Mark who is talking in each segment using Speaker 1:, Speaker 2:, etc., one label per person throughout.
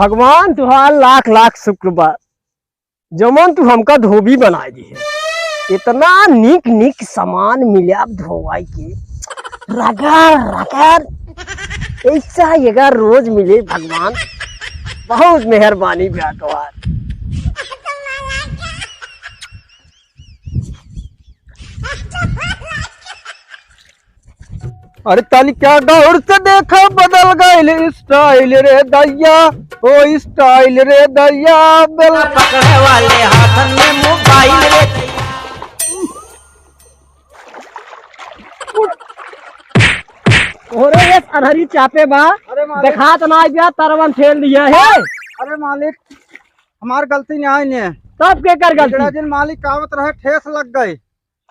Speaker 1: भगवान तुहार लाख लाख शुक्र बा जमन तू हमका धोबी बना दी है। इतना निक निक सामान मिला धोवाई के रगड़ रगड़ ऐसा ये रोज मिले भगवान बहुत मेहरबानी बा तुहार।
Speaker 2: अरे ताली क्या दौड़ से देखा बदल गए स्टाइल रे दैया, ओ स्टाइल रे दैया बेल
Speaker 3: पकड़े वाले हाथन में मोबाइल रे।
Speaker 1: ओरे ये अनहरी चापे बा देखा तो ना गया तरवन फेल दिया है।
Speaker 2: अरे मालिक हमार गलती नहीं है।
Speaker 1: सब के कर गलती
Speaker 2: दिन मालिक कावत रहे ठेस लग गई।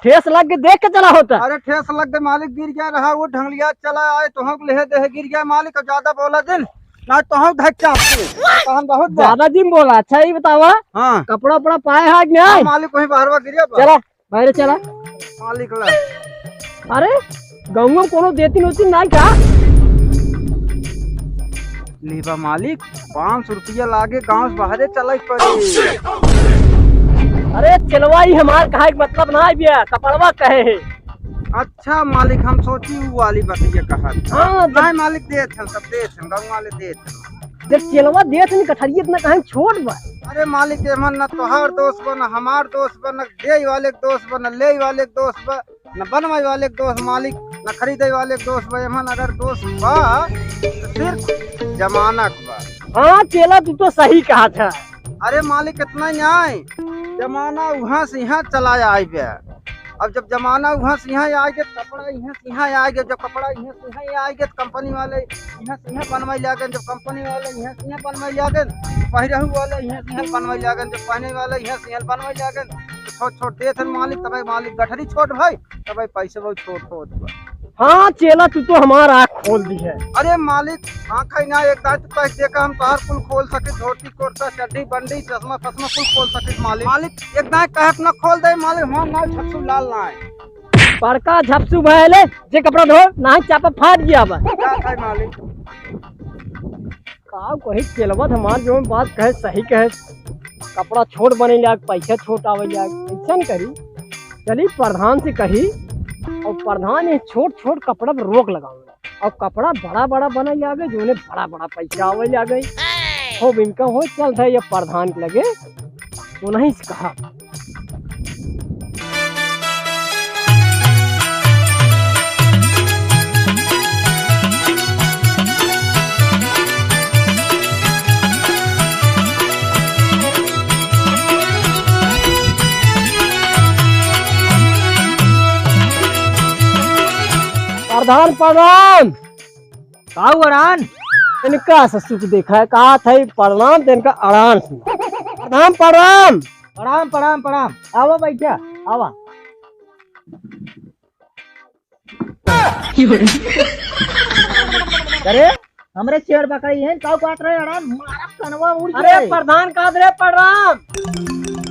Speaker 1: ठेस लग के देख के चला होता।
Speaker 2: अरे ठेस लग गए मालिक गिर गया रहा वो ढंगलिया चला आए तो हम ले दे गिर गया मालिक ज्यादा बोला दिन ना तो हम धक्का तो हम बहुत
Speaker 1: ज्यादा दिन बोला। अच्छा ही बतावा
Speaker 2: हाँ
Speaker 1: कपड़ा उपड़ा पाए है कि नहीं?
Speaker 2: मालिक वही बाहरवा गिरिया
Speaker 1: चला बाहर चला
Speaker 2: मालिक ला।
Speaker 1: अरे गाँव में कोनो देती नोती नहीं क्या?
Speaker 2: लीबा मालिक 500 रुपया लागे गाँव से बाहरे चला पड़े।
Speaker 1: अरे चलवाई हमार कहा मतलब ना बिया कपड़वा कहे है।
Speaker 2: अच्छा मालिक हम सोची वो वाली बतिया कहा।
Speaker 1: हाँ
Speaker 2: नहीं मालिक दे सब दे गाँव वाले दे
Speaker 1: जब चलवा देत नहीं कठरिए इतना कहीं छोड़ बा।
Speaker 2: अरे मालिक एमन न तोहार दोस्त बा न हमार दोस्त बा न दे वाले के दोस्त बा न ले वाले के दोस्त बा न बनवाई वाले के दोस्त मालिक न खरीदे वाले के दोस्त बा। एमन अगर दोस्त बा तो सिर्फ जमाना बा।
Speaker 1: हाँ चेला तू तो सही कहा था।
Speaker 2: अरे मालिक इतना ही आए जमाना वहाँ से यहाँ चला आए बे। अब जब जमाना वहाँ से यहाँ आ गया कपड़ा यहाँ से यहाँ आ गया। जब कपड़ा यहाँ से यहाँ आ गया तो कंपनी वाले यहाँ से यहाँ बनवाई ले गए। जब कंपनी वाले यहाँ से यहाँ बनवाई ले गए पहिरहू वाले यहाँ से यहाँ बनवाई ले गए। जब पहने वाले यहाँ से यहाँ बनवाई ले गए छोट छोट दे थे मालिक तब मालिक गठरी छोट भाई तब पैसे बहुत छोट छोट।
Speaker 1: हाँ चेला तू तो हमारा आँख खोल दी है।
Speaker 2: अरे मालिक आँख ही ना एक दांत पैसे देखा हम तोहर कुल खोल सके धोती कुर्ता चड्डी बंडी चश्मा फसमा कुल खोल सके मालिक। मालिक एक दांत कहत न खोल दे मालिक हम ना छप्सू लाल ना है
Speaker 1: बड़का झपसू भले जे कपड़ा धो ना चापा फाट गया बा।
Speaker 2: क्या खाए मालिक
Speaker 1: का कही चलवा हमार जो बात कहे सही कहे कपड़ा छोट बने लाग पैसा छोट आवे लाग ऐसा करी चली प्रधान से कही और प्रधान ये छोट छोट कपड़ा पर रोक लगाओ और कपड़ा बड़ा बड़ा बने लागे जो ने बड़ा बड़ा पैसा आवे लागे हो इनका हो चल था ये प्रधान के लगे तो नहीं कहा। प्रधान प्रणाम
Speaker 3: काउरान
Speaker 1: इनका ससुर को देखा है कहा था प्रणाम तो इनका अड़ान सुना। प्रणाम प्रणाम
Speaker 3: प्रणाम प्रणाम प्रणाम आवा बैठा आवा। अरे हमरे चेयर पकड़ी है काउ काट रहे अड़ान मारा कनवा उड़
Speaker 1: अरे प्रधान का दे प्रणाम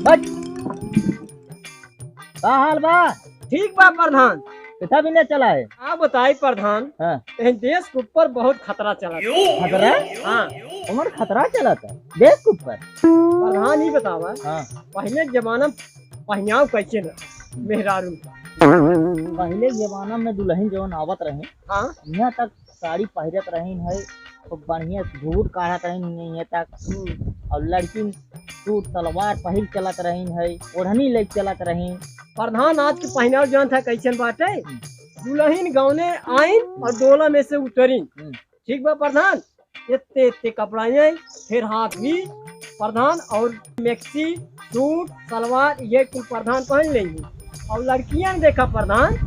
Speaker 3: बच का हाल बा?
Speaker 1: ठीक बा प्रधान
Speaker 3: पिता भी नहीं चला है।
Speaker 1: आप बताई प्रधान
Speaker 3: हाँ
Speaker 1: देश के ऊपर बहुत खतरा चला था।
Speaker 3: खतरा?
Speaker 1: हाँ
Speaker 3: उमर खतरा चला था देश के ऊपर।
Speaker 1: प्रधान ही बतावा
Speaker 3: हाँ
Speaker 1: पहले जमाना पहनाव कैसे न मेहरारू
Speaker 3: पहले जमाना में दुल्हन जवन आवत रहे
Speaker 1: हाँ
Speaker 3: यहाँ तक साड़ी पहिरत रही है खूब बढ़िया घूर काढ़त रही यहाँ तक और लड़की सूट सलवार पहिर चलत रही है ओढ़नी ले चलत रही।
Speaker 1: प्रधान आज के पहनाव जौन था कैसे बाटे दुल्हन गौने आइन और डोला में से उतरी ठीक बा प्रधान इतने इतने कपड़ा आई फिर हाथ भी प्रधान और मैक्सी सूट सलवार ये कुल प्रधान पहन लेंगे और लड़कियां देखा प्रधान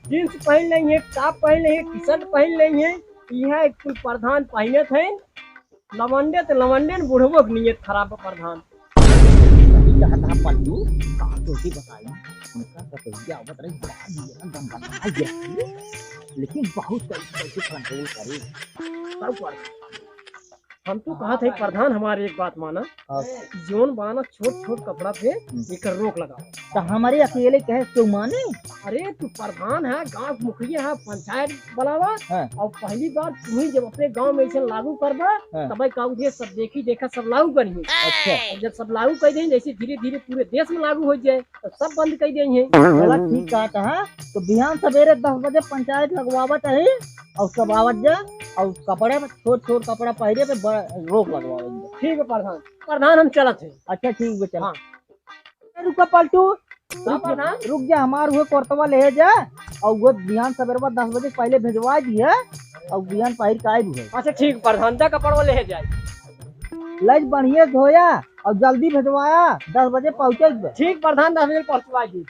Speaker 1: जींस पहन लेंगे टॉप पहन लेंगे टी शर्ट पहन लेंगे यह एक कुल प्रधान पहने थे लवंडे तो लवंडे बुढ़बो की नीयत खराब है प्रधान।
Speaker 3: पल्लू कहा तो बताई उनका कटोरिया आवत रही बढ़ा दिया दम बना गया लेकिन बहुत कैसे कंट्रोल करे सब
Speaker 1: हम तो कहा थे प्रधान हमारी एक बात माना,
Speaker 3: हाँ।
Speaker 1: जोन बाना छोट छोट कपड़ा पे एक रोक लगाओ।
Speaker 3: तो हमारे अकेले कहे तो माने।
Speaker 1: अरे तू प्रधान है, गांव मुखिया है, पंचायत बनावा
Speaker 3: हाँ।
Speaker 1: और पहली बार तू ही जब अपने गांव में ऐसा लागू करबा
Speaker 3: हाँ।
Speaker 1: तब कहूँ सब देखी देखा सब लागू करिए।
Speaker 3: अच्छा
Speaker 1: जब सब लागू कर देंगे जैसे धीरे धीरे पूरे देश में लागू हो जाए तो सब बंद कर देंगे।
Speaker 3: चला ठीक कहा है। तो बिहान सवेरे 10 बजे पंचायत लगवावत है और सब आवत जा और कपड़े में छोट छोट कपड़ा पहरे पे रोक लगवावेंगे।
Speaker 1: ठीक है प्रधान, प्रधान हम चलत है।
Speaker 3: अच्छा ठीक है चल।
Speaker 1: हाँ।
Speaker 3: रुका पलटू,
Speaker 1: हाँ प्रधान।
Speaker 3: रुक जा, हमार हुए कोर्टवा ले जा और वो बिहान सवेरे 10 बजे पहले भिजवा दिए और बिहान पहिर का भी है।
Speaker 1: अच्छा ठीक प्रधान, जा कपड़वा ले जाए।
Speaker 3: लज बढ़िया धोया और जल्दी भिजवाया, 10 बजे पहुँचे।
Speaker 1: ठीक प्रधान, 10 बजे पहुँचवा दी।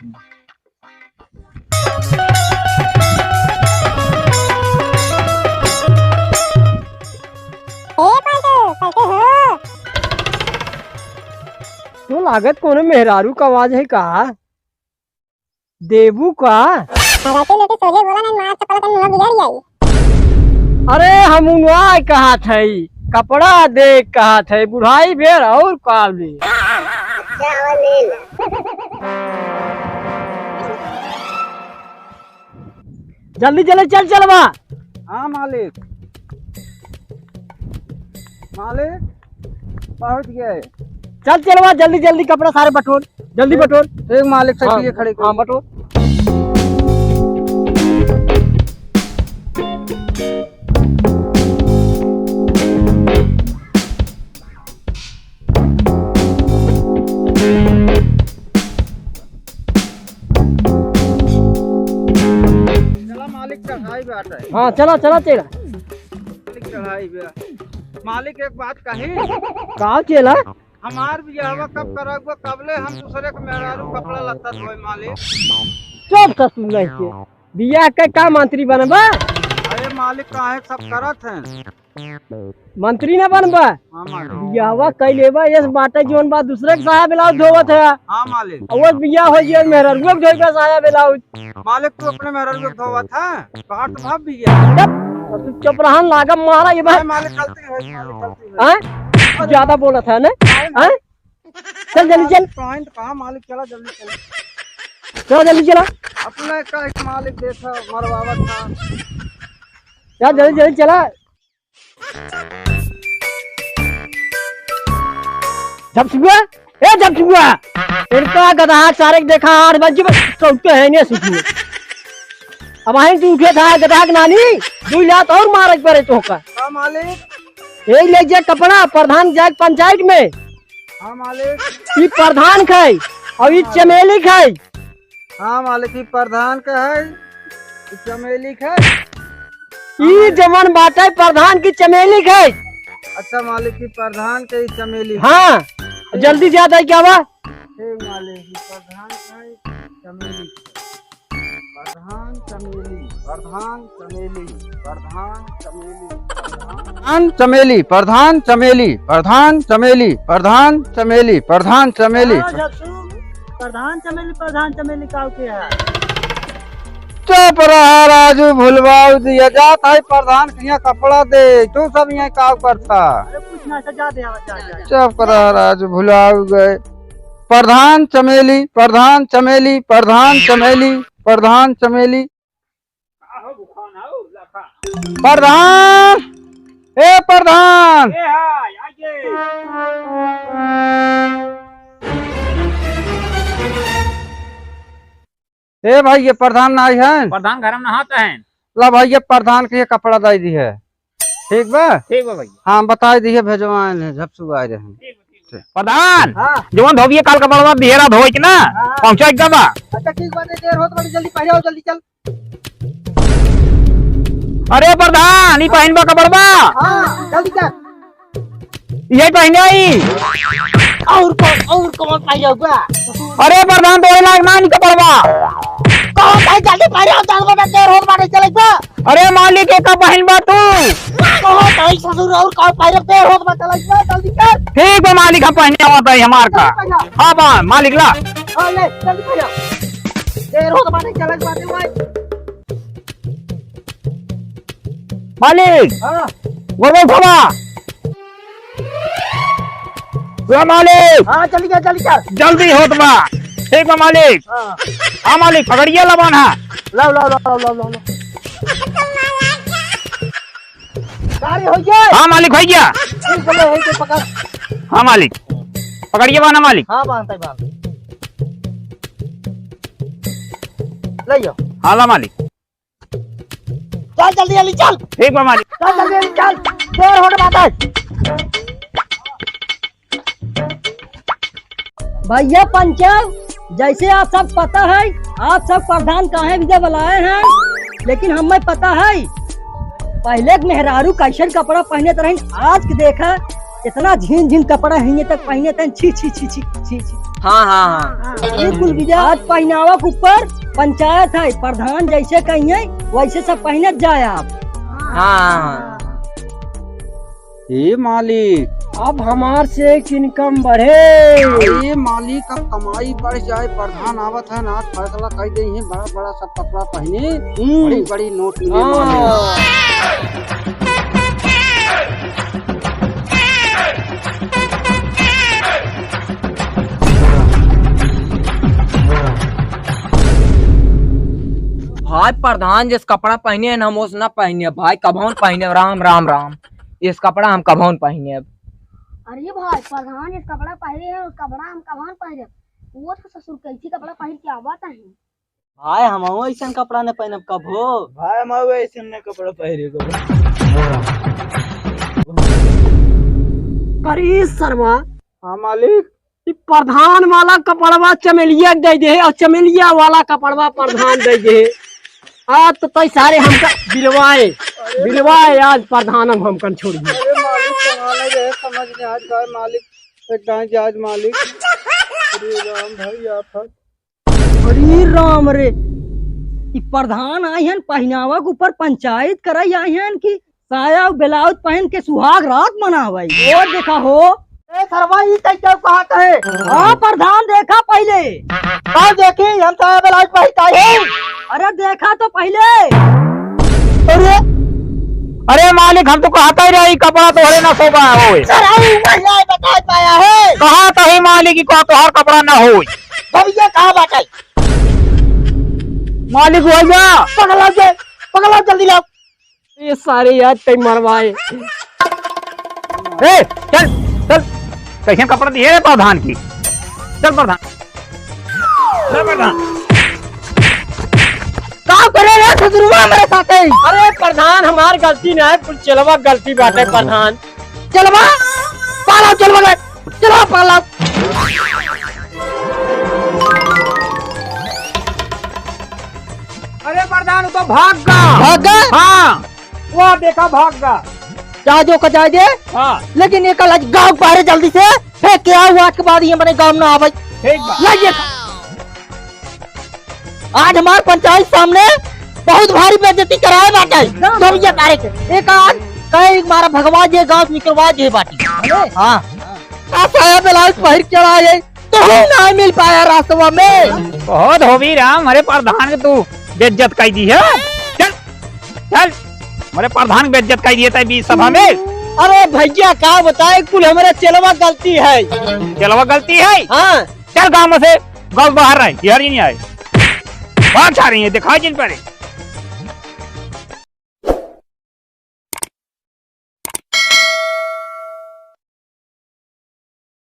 Speaker 1: तो लागत कोनो मेहरारू का आवाज है का? देबू का? अरे हम उनवाई कहा थे, कपड़ा देख कहा थे, बुढ़ाई बेर और काबली। जल्दी जल्दी चल चलवा।
Speaker 2: हाँ मालिक, मालिक पहुंच गए।
Speaker 1: चल चलवा जल्दी जल्दी, कपड़ा सारे बटोर, जल्दी बटोर।
Speaker 2: एक मालिक से लिए खड़े
Speaker 1: हाँ बटोर।
Speaker 2: चला मालिक चढ़ाई बैठा है।
Speaker 1: हाँ चला चला चला।
Speaker 2: मालिक चढ़ाई बैठा। मालिक एक बात कही,
Speaker 1: का चला?
Speaker 2: हमार बियाहवा कब करब, कबले हम दूसरे के मेहरारू कपड़ा लत्ता धोए मालिक।
Speaker 1: सब ससुर नहीं के बियाह के का मंत्री बनबा?
Speaker 2: अरे मालिक काहे सब करत हैं।
Speaker 1: मंत्री न बनबा?
Speaker 2: हाँ मालिक।
Speaker 1: बियाहवा कई लेबा इस बाटे जोन बात दूसरे के साया ब्लाउज धोवत है।
Speaker 2: हाँ मालिक।
Speaker 1: वो बियाह हो जाए मेहरारू के धोई का साया ब्लाउज।
Speaker 2: मालिक तू अपने मेहरारू को धोवत है, कहा तो भाग भी गया।
Speaker 1: तू चुप रहन, लागम मारा ये बात।
Speaker 2: मालिक गलती है, मालिक गलती है।
Speaker 1: हैं? ज्यादा बोलत है ना? हैं? चल जल्दी चल,
Speaker 2: पॉइंट कहा मालिक, चला जल्दी चल।
Speaker 1: चल जल्दी चला।
Speaker 2: अपने का एक मालिक देखा मरवावत था।
Speaker 1: चल जल्दी जल्दी चला। जब सुबह जब सुबह इनका गधा सारे के देखा 8 बजे तो है नहीं सुखी। अब आई तू उठे था गधा के नानी दू लात और मारक पड़े तो का।
Speaker 2: हाँ मालिक।
Speaker 1: यही ले जा कपड़ा प्रधान जाए पंचायत में।
Speaker 2: हाँ मालिक।
Speaker 1: ये प्रधान खाई और ये चमेली खाई।
Speaker 2: हाँ मालिक, ये प्रधान का है, ये चमेली का।
Speaker 1: ये जमन बाटे प्रधान की चमेली खाई।
Speaker 2: अच्छा मालिक, ये प्रधान के ही चमेली।
Speaker 1: हाँ जल्दी ज्यादा क्या हुआ?
Speaker 2: ठीक मालिक, ये प्रधान का है चमेली। प्रधान चमेली, प्रधान चमेली, प्रधान चमेली, प्रधान चमेली, प्रधान चमेली, प्रधान चमेली, प्रधान चमेली, प्रधान चमेली।
Speaker 1: प्रधान चमेली का क्या?
Speaker 2: चुप रहा राजू, भूलवाऊ दिया जाता है प्रधान के यहाँ कपड़ा दे, तू सब यहाँ काम करता।
Speaker 1: कुछ ना सजा दे।
Speaker 2: चुप रहा राजू, भुलाऊ गए। प्रधान चमेली, प्रधान चमेली, प्रधान चमेली, प्रधान चमेली, प्रधान ए प्रधान। ए भाई ये प्रधान नाई है।
Speaker 4: प्रधान घर में नहाता है।
Speaker 2: ला भाई ये प्रधान के ये कपड़ा दे दी है। ठीक बा?
Speaker 4: ठीक है भैया।
Speaker 2: हाँ बताई दी है, भेजवाए ने झपसू आए रहे।
Speaker 4: प्रधान
Speaker 1: हाँ।
Speaker 4: जवन धोबिए काल का बड़वा बिहेरा धोई के ना पहुंचा एकदम।
Speaker 1: अच्छा ठीक बात है, देर होत बड़ी, जल्दी पहले आओ, जल्दी चल।
Speaker 4: अरे प्रधान ई पहनबा का बड़वा।
Speaker 1: हाँ जल्दी चल।
Speaker 4: यही पहने आई।
Speaker 1: और कौन पाई जाऊगा?
Speaker 4: अरे प्रधान तोरे लायक ना नहीं कपड़वा।
Speaker 1: कौन भाई जल्दी पहले आओ, 10 बजे देर होत बाटे चलेगा।
Speaker 4: अरे मालिक एक का पहनबा तू।
Speaker 1: कौन भाई ससुर और कौन पहले देर होत बाटे चलेगा, जल्दी चल।
Speaker 4: ठीक है मालिक हम पहने आवत है हमार का। हाँ बा मालिक ला।
Speaker 1: हां ले जल्दी पहले, देर होत बाटे चलेगा बाटे भाई।
Speaker 4: मालिक
Speaker 1: हां
Speaker 4: गोरबो थोड़ा हुआ मालिक
Speaker 3: हाँ चल गया
Speaker 4: जल्दी होत बा ठीक बा मालिक
Speaker 3: हाँ
Speaker 4: हाँ मालिक पकड़िए लबान हा
Speaker 3: लो गाड़ी हो गया
Speaker 4: हाँ मालिक हो गया
Speaker 3: पकड़
Speaker 4: हाँ मालिक पकड़िए बाना मालिक
Speaker 3: हाँ बांध ले जाओ
Speaker 4: हाँ ला मालिक
Speaker 3: चल जल्दी चल
Speaker 4: ठीक बा मालिक
Speaker 3: चल देर होने बात है
Speaker 1: भैया पंचायत जैसे आप सब पता है आप सब प्रधान काहे विजय बुलाए हैं, लेकिन हमें पता है पहले मेहरारू कैसन कपड़ा पहने रहे, आज के देखा इतना झीन कपड़ा है तक पहने थे छी छी छी छी छी छी।
Speaker 3: हाँ
Speaker 1: बिल्कुल विजय आज पहनावा के ऊपर पंचायत है, प्रधान जैसे कहिए वैसे सब पहने जाए आप।
Speaker 3: हाँ
Speaker 2: ए मालिक
Speaker 1: अब हमार से इनकम बढ़े।
Speaker 2: ये मालिक अब कमाई बढ़ जाए, प्रधान आवत है ना फैसला कर दे हैं, बड़ा बड़ा सब कपड़ा पहने, बड़ी बड़ी नोट मिले मालिक।
Speaker 3: भाई प्रधान जिस कपड़ा पहने है हम उस ना पहने भाई कभौन पहने राम राम राम इस कपड़ा हम कभौन पहने अब।
Speaker 5: अरे भाई प्रधान इस कपड़ा पहने है, उस कपड़ा हम कहाँ पहने, वो तो ससुर कैसी कपड़ा पहन के आवत है।
Speaker 3: भाई हम ऐसा कपड़ा न पहनब कभो
Speaker 2: भाई हम ऐसे ने कपड़ा पहने को।
Speaker 1: अरे शर्मा
Speaker 2: हाँ मालिक
Speaker 1: ई प्रधान वाला कपड़वा चमेलिया दे दे और चमेलिया वाला कपड़वा प्रधान दे दे। आज तो तई सारे हमका बिलवाए आज प्रधान हमकन छोड़ दिए।
Speaker 2: अरे मालिक कमाने गए समझ नहीं आज भाई मालिक एक गाय जाज मालिक। अरे राम भाई आप
Speaker 1: अरे राम रे ई प्रधान आए हैं पहनावा के ऊपर पंचायत कराई आए हैं कि साया ब्लाउज पहन के सुहाग रात मनावे। और देखा हो
Speaker 3: कहा कहे
Speaker 1: हाँ प्रधान देखा पहले
Speaker 3: देखे हम साया ब्लाउज पहनता है।
Speaker 1: अरे देखा तो पहले।
Speaker 4: अरे मालिक हम तो कहता ही रही कपड़ा तोहरे ना सोगा हो
Speaker 3: बता पाया है
Speaker 4: कहा तो ही मालिक को तोहर कपड़ा ना हो
Speaker 3: भैया कहा बात
Speaker 4: मालिक हो जा
Speaker 3: पकड़ो जल्दी लाओ।
Speaker 1: ये सारे याद कई मरवाए।
Speaker 4: ए चल चल कैसे कपड़ा दिए रे प्रधान की चल प्रधान
Speaker 1: का करे रे ससुरवा मेरे साथे। अरे प्रधान हमार गलती ना है, कुछ चलवा गलती बात है प्रधान। चलवा पाला चलवा पाला।
Speaker 4: अरे प्रधान तो भाग गया हाँ वो देखा भाग गया
Speaker 3: जाजो का जाजे
Speaker 4: हाँ
Speaker 3: लेकिन एक अलग गांव बाहर जल्दी से फेंक के आओ, आज के बाद ये मेरे गांव में आवे।
Speaker 4: ठीक बा
Speaker 3: लाइए आज हमारे पंचायत सामने बहुत भारी बेइज्जती कराए बाटे सब ये तारीख एक आज कई मारा भगवान जी गांव निकलवा जे बाटी। हाँ साया ब्लाउज पहन के चढ़ाए तो ना मिल पाया रास्ता में।
Speaker 4: बहुत हो भी राम हमारे प्रधान के तू बेइज्जत कर दी है। चल चल हमारे प्रधान बेइज्जत कर दिए बीच सभा में।
Speaker 1: अरे भैया क्या बताए कुल हमारा चलवा गलती है।
Speaker 4: चलवा गलती है
Speaker 1: हाँ
Speaker 4: चल गाँव में से गाँव बाहर रहे बिहार ही नहीं आए भाग जा रही है दिखाई जिन पर